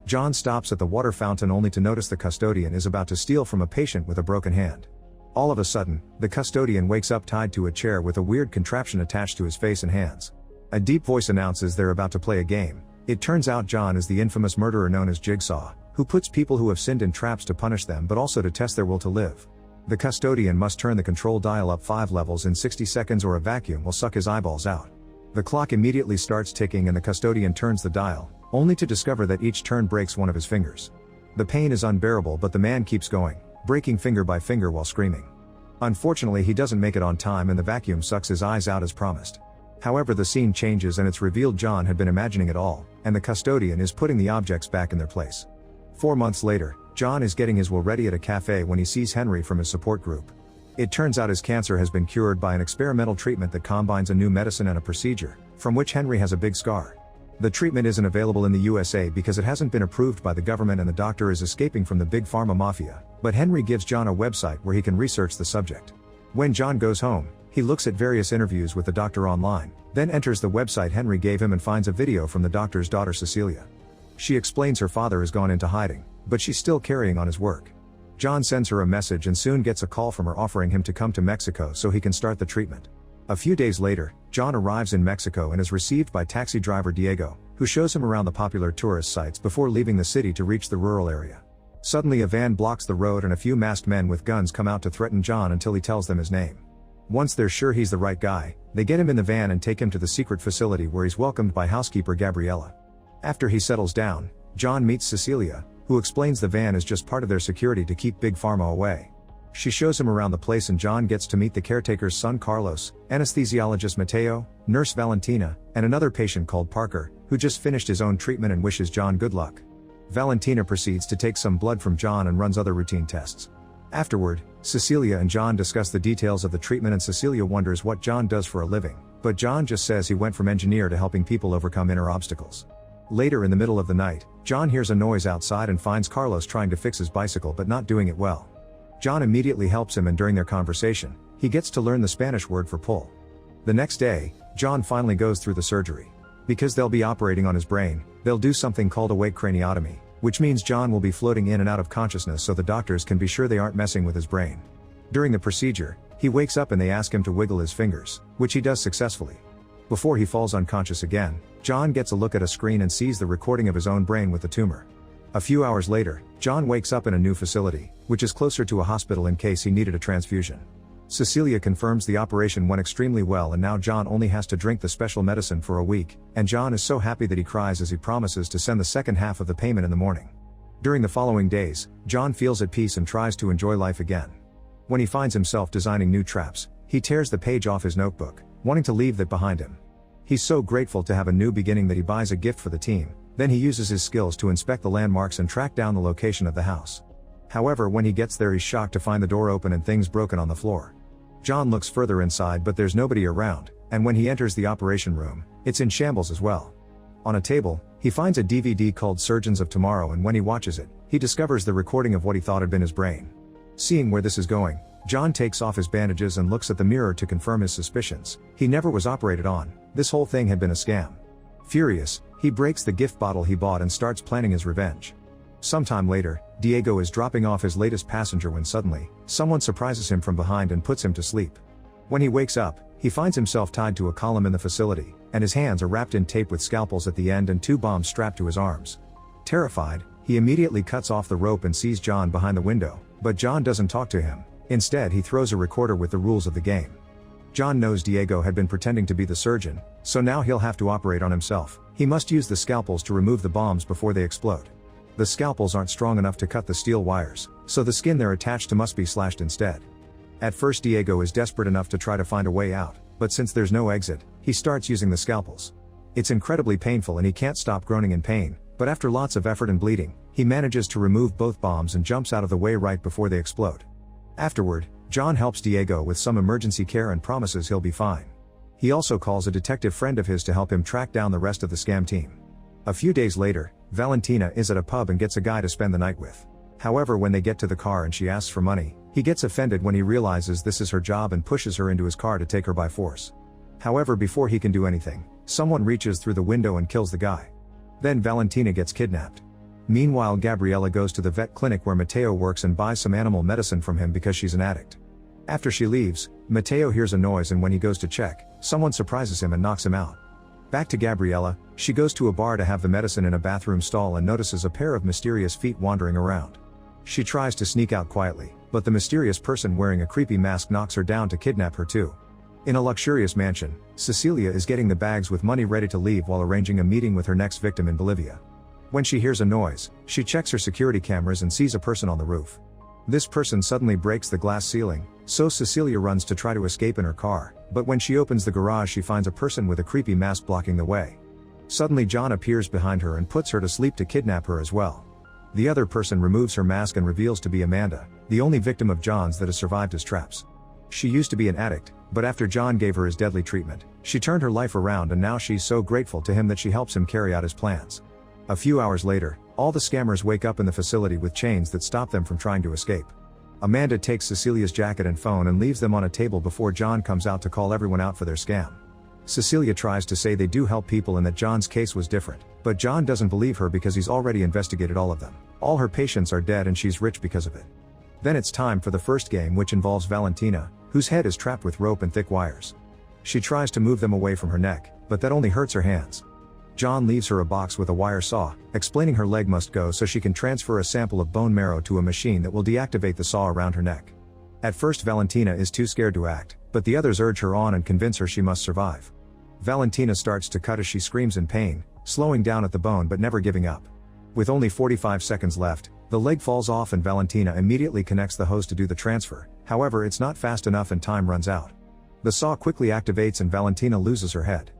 John stops at the water fountain only to notice the custodian is about to steal from a patient with a broken hand. All of a sudden, the custodian wakes up tied to a chair with a weird contraption attached to his face and hands. A deep voice announces they're about to play a game. It turns out John is the infamous murderer known as Jigsaw, who puts people who have sinned in traps to punish them but also to test their will to live. The custodian must turn the control dial up 5 levels in 60 seconds or a vacuum will suck his eyeballs out. The clock immediately starts ticking and the custodian turns the dial, only to discover that each turn breaks one of his fingers. The pain is unbearable but the man keeps going, breaking finger by finger while screaming. Unfortunately he doesn't make it on time and the vacuum sucks his eyes out as promised. However, the scene changes and it's revealed John had been imagining it all, and the custodian is putting the objects back in their place. 4 months later, John is getting his will ready at a cafe when he sees Henry from his support group. It turns out his cancer has been cured by an experimental treatment that combines a new medicine and a procedure, from which Henry has a big scar. The treatment isn't available in the USA because it hasn't been approved by the government and the doctor is escaping from the big pharma mafia, but Henry gives John a website where he can research the subject. When John goes home, he looks at various interviews with the doctor online, then enters the website Henry gave him and finds a video from the doctor's daughter Cecilia. She explains her father has gone into hiding, but she's still carrying on his work. John sends her a message and soon gets a call from her offering him to come to Mexico so he can start the treatment. A few days later, John arrives in Mexico and is received by taxi driver Diego, who shows him around the popular tourist sites before leaving the city to reach the rural area. Suddenly a van blocks the road and a few masked men with guns come out to threaten John until he tells them his name. Once they're sure he's the right guy, they get him in the van and take him to the secret facility where he's welcomed by housekeeper Gabriela. After he settles down, John meets Cecilia, who explains the van is just part of their security to keep Big Pharma away. She shows him around the place and John gets to meet the caretaker's son Carlos, anesthesiologist Mateo, nurse Valentina, and another patient called Parker, who just finished his own treatment and wishes John good luck. Valentina proceeds to take some blood from John and runs other routine tests. Afterward, Cecilia and John discuss the details of the treatment and Cecilia wonders what John does for a living, but John just says he went from engineer to helping people overcome inner obstacles. Later in the middle of the night, John hears a noise outside and finds Carlos trying to fix his bicycle but not doing it well. John immediately helps him and during their conversation, he gets to learn the Spanish word for pull. The next day, John finally goes through the surgery. Because they'll be operating on his brain, they'll do something called awake craniotomy, which means John will be floating in and out of consciousness so the doctors can be sure they aren't messing with his brain. During the procedure, he wakes up and they ask him to wiggle his fingers, which he does successfully. Before he falls unconscious again, John gets a look at a screen and sees the recording of his own brain with the tumor. A few hours later, John wakes up in a new facility, which is closer to a hospital in case he needed a transfusion. Cecilia confirms the operation went extremely well and now John only has to drink the special medicine for a week, and John is so happy that he cries as he promises to send the second half of the payment in the morning. During the following days, John feels at peace and tries to enjoy life again. When he finds himself designing new traps, he tears the page off his notebook, wanting to leave that behind him. He's so grateful to have a new beginning that he buys a gift for the team, then he uses his skills to inspect the landmarks and track down the location of the house. However, when he gets there he's shocked to find the door open and things broken on the floor. John looks further inside but there's nobody around, and when he enters the operation room, it's in shambles as well. On a table, he finds a DVD called Surgeons of Tomorrow and when he watches it, he discovers the recording of what he thought had been his brain. Seeing where this is going, John takes off his bandages and looks at the mirror to confirm his suspicions. He never was operated on, this whole thing had been a scam. Furious, he breaks the gift bottle he bought and starts planning his revenge. Sometime later, Diego is dropping off his latest passenger when suddenly, someone surprises him from behind and puts him to sleep. When he wakes up, he finds himself tied to a column in the facility, and his hands are wrapped in tape with scalpels at the end and 2 bombs strapped to his arms. Terrified, he immediately cuts off the rope and sees John behind the window, but John doesn't talk to him. Instead he throws a recorder with the rules of the game. John knows Diego had been pretending to be the surgeon, so now he'll have to operate on himself. He must use the scalpels to remove the bombs before they explode. The scalpels aren't strong enough to cut the steel wires, so the skin they're attached to must be slashed instead. At first Diego is desperate enough to try to find a way out, but since there's no exit, he starts using the scalpels. It's incredibly painful and he can't stop groaning in pain, but after lots of effort and bleeding, he manages to remove both bombs and jumps out of the way right before they explode. Afterward, John helps Diego with some emergency care and promises he'll be fine. He also calls a detective friend of his to help him track down the rest of the scam team. A few days later, Valentina is at a pub and gets a guy to spend the night with. However, when they get to the car and she asks for money, he gets offended when he realizes this is her job and pushes her into his car to take her by force. However, before he can do anything, someone reaches through the window and kills the guy. Then Valentina gets kidnapped. Meanwhile, Gabriella goes to the vet clinic where Matteo works and buys some animal medicine from him because she's an addict. After she leaves, Matteo hears a noise, and when he goes to check, someone surprises him and knocks him out. Back to Gabriella, she goes to a bar to have the medicine in a bathroom stall and notices a pair of mysterious feet wandering around. She tries to sneak out quietly, but the mysterious person wearing a creepy mask knocks her down to kidnap her too. In a luxurious mansion, Cecilia is getting the bags with money ready to leave while arranging a meeting with her next victim in Bolivia. When she hears a noise, she checks her security cameras and sees a person on the roof. This person suddenly breaks the glass ceiling, so Cecilia runs to try to escape in her car, but when she opens the garage she finds a person with a creepy mask blocking the way. Suddenly John appears behind her and puts her to sleep to kidnap her as well. The other person removes her mask and reveals to be Amanda, the only victim of John's that has survived his traps. She used to be an addict, but after John gave her his deadly treatment, she turned her life around, and now she's so grateful to him that she helps him carry out his plans. A few hours later, all the scammers wake up in the facility with chains that stop them from trying to escape. Amanda takes Cecilia's jacket and phone and leaves them on a table before John comes out to call everyone out for their scam. Cecilia tries to say they do help people and that John's case was different, but John doesn't believe her because he's already investigated all of them. All her patients are dead and she's rich because of it. Then it's time for the first game, which involves Valentina, whose head is trapped with rope and thick wires. She tries to move them away from her neck, but that only hurts her hands. John leaves her a box with a wire saw, explaining her leg must go so she can transfer a sample of bone marrow to a machine that will deactivate the saw around her neck. At first Valentina is too scared to act, but the others urge her on and convince her she must survive. Valentina starts to cut as she screams in pain, slowing down at the bone but never giving up. With only 45 seconds left, the leg falls off and Valentina immediately connects the hose to do the transfer, however it's not fast enough and time runs out. The saw quickly activates and Valentina loses her head.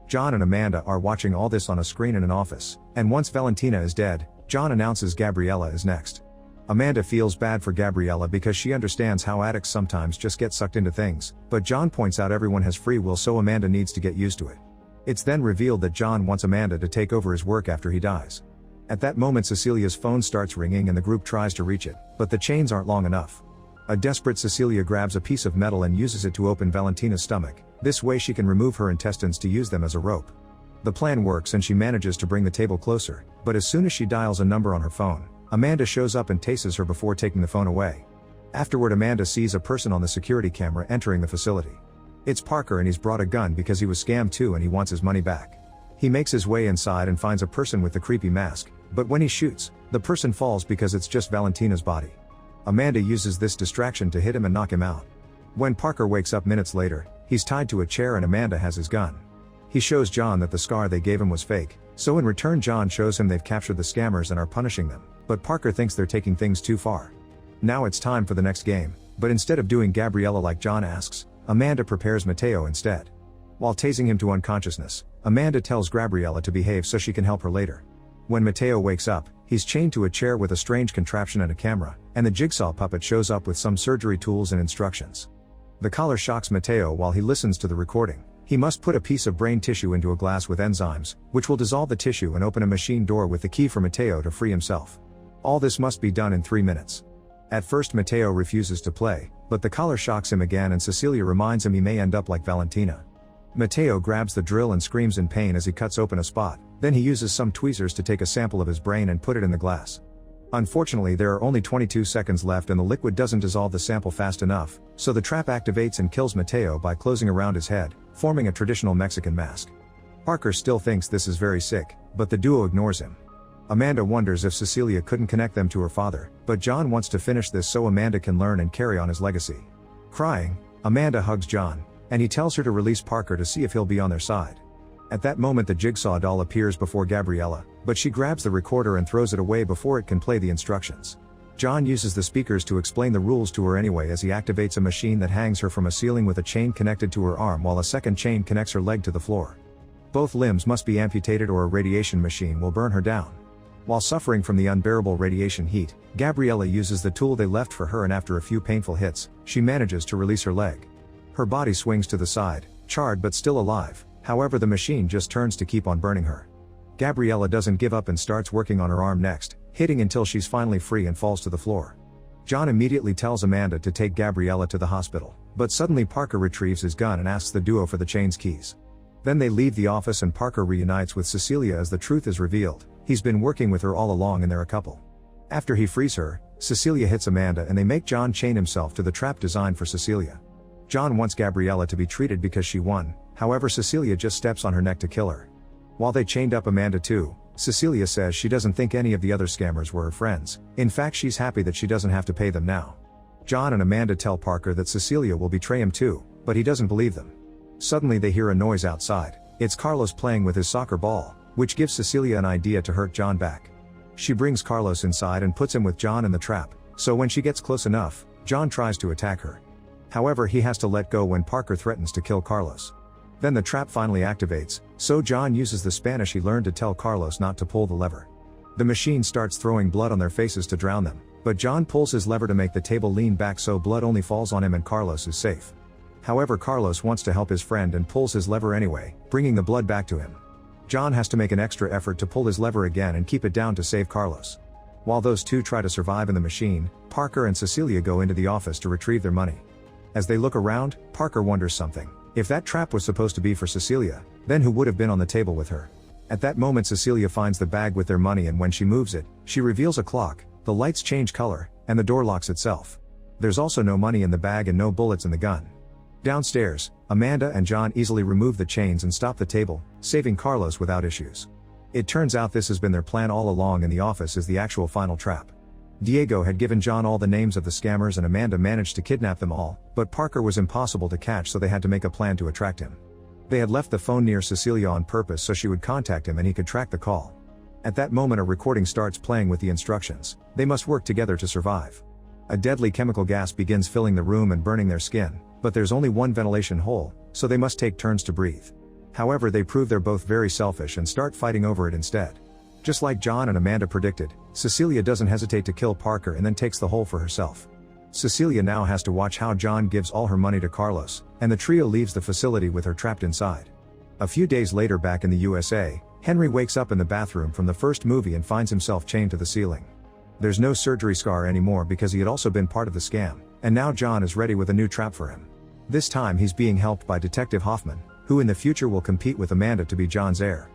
John and Amanda are watching all this on a screen in an office, and once Valentina is dead, John announces Gabriella is next. Amanda feels bad for Gabriella because she understands how addicts sometimes just get sucked into things, but John points out everyone has free will, so Amanda needs to get used to it. It's then revealed that John wants Amanda to take over his work after he dies. At that moment Cecilia's phone starts ringing and the group tries to reach it, but the chains aren't long enough. A desperate Cecilia grabs a piece of metal and uses it to open Valentina's stomach. This way she can remove her intestines to use them as a rope. The plan works and she manages to bring the table closer, but as soon as she dials a number on her phone, Amanda shows up and tases her before taking the phone away. Afterward Amanda sees a person on the security camera entering the facility. It's Parker and he's brought a gun because he was scammed too and he wants his money back. He makes his way inside and finds a person with the creepy mask, but when he shoots, the person falls because it's just Valentina's body. Amanda uses this distraction to hit him and knock him out. When Parker wakes up minutes later, he's tied to a chair and Amanda has his gun. He shows John that the scar they gave him was fake, so in return John shows him they've captured the scammers and are punishing them, but Parker thinks they're taking things too far. Now it's time for the next game, but instead of doing Gabriella like John asks, Amanda prepares Matteo instead. While tasing him to unconsciousness, Amanda tells Gabriella to behave so she can help her later. When Matteo wakes up, he's chained to a chair with a strange contraption and a camera, and the jigsaw puppet shows up with some surgery tools and instructions. The collar shocks Matteo while he listens to the recording. He must put a piece of brain tissue into a glass with enzymes, which will dissolve the tissue and open a machine door with the key for Matteo to free himself. All this must be done in 3 minutes. At first Matteo refuses to play, but the collar shocks him again and Cecilia reminds him he may end up like Valentina. Matteo grabs the drill and screams in pain as he cuts open a spot, then he uses some tweezers to take a sample of his brain and put it in the glass. Unfortunately there are only 22 seconds left and the liquid doesn't dissolve the sample fast enough, so the trap activates and kills Matteo by closing around his head, forming a traditional Mexican mask. Parker still thinks this is very sick, but the duo ignores him. Amanda wonders if Cecilia couldn't connect them to her father, but John wants to finish this so Amanda can learn and carry on his legacy. Crying, Amanda hugs John, and he tells her to release Parker to see if he'll be on their side. At that moment the jigsaw doll appears before Gabriella, but she grabs the recorder and throws it away before it can play the instructions. John uses the speakers to explain the rules to her anyway as he activates a machine that hangs her from a ceiling with a chain connected to her arm while a second chain connects her leg to the floor. Both limbs must be amputated or a radiation machine will burn her down. While suffering from the unbearable radiation heat, Gabriella uses the tool they left for her and after a few painful hits, she manages to release her leg. Her body swings to the side, charred but still alive, however the machine just turns to keep on burning her. Gabriella doesn't give up and starts working on her arm next, hitting until she's finally free and falls to the floor. John immediately tells Amanda to take Gabriella to the hospital, but suddenly Parker retrieves his gun and asks the duo for the chain's keys. Then they leave the office and Parker reunites with Cecilia as the truth is revealed. He's been working with her all along and they're a couple. After he frees her, Cecilia hits Amanda and they make John chain himself to the trap designed for Cecilia. John wants Gabriella to be treated because she won, however Cecilia just steps on her neck to kill her. While they chained up Amanda too, Cecilia says she doesn't think any of the other scammers were her friends. In fact, she's happy that she doesn't have to pay them now. John and Amanda tell Parker that Cecilia will betray him too, but he doesn't believe them. Suddenly they hear a noise outside. It's Carlos playing with his soccer ball, which gives Cecilia an idea to hurt John back. She brings Carlos inside and puts him with John in the trap, so when she gets close enough, John tries to attack her. However, he has to let go when Parker threatens to kill Carlos. Then the trap finally activates, so John uses the Spanish he learned to tell Carlos not to pull the lever. The machine starts throwing blood on their faces to drown them, but John pulls his lever to make the table lean back so blood only falls on him and Carlos is safe. However, Carlos wants to help his friend and pulls his lever anyway, bringing the blood back to him. John has to make an extra effort to pull his lever again and keep it down to save Carlos. While those two try to survive in the machine, Parker and Cecilia go into the office to retrieve their money. As they look around, Parker wonders something. If that trap was supposed to be for Cecilia, then who would have been on the table with her? At that moment Cecilia finds the bag with their money and when she moves it, she reveals a clock, the lights change color, and the door locks itself. There's also no money in the bag and no bullets in the gun. Downstairs, Amanda and John easily remove the chains and stop the table, saving Carlos without issues. It turns out this has been their plan all along and the office is the actual final trap. Diego had given John all the names of the scammers and Amanda managed to kidnap them all, but Parker was impossible to catch so they had to make a plan to attract him. They had left the phone near Cecilia on purpose so she would contact him and he could track the call. At that moment a recording starts playing with the instructions. They must work together to survive. A deadly chemical gas begins filling the room and burning their skin, but there's only one ventilation hole, so they must take turns to breathe. However, they prove they're both very selfish and start fighting over it instead. Just like John and Amanda predicted, Cecilia doesn't hesitate to kill Parker and then takes the hole for herself. Cecilia now has to watch how John gives all her money to Carlos, and the trio leaves the facility with her trapped inside. A few days later back in the USA, Henry wakes up in the bathroom from the first movie and finds himself chained to the ceiling. There's no surgery scar anymore because he had also been part of the scam, and now John is ready with a new trap for him. This time he's being helped by Detective Hoffman, who in the future will compete with Amanda to be John's heir.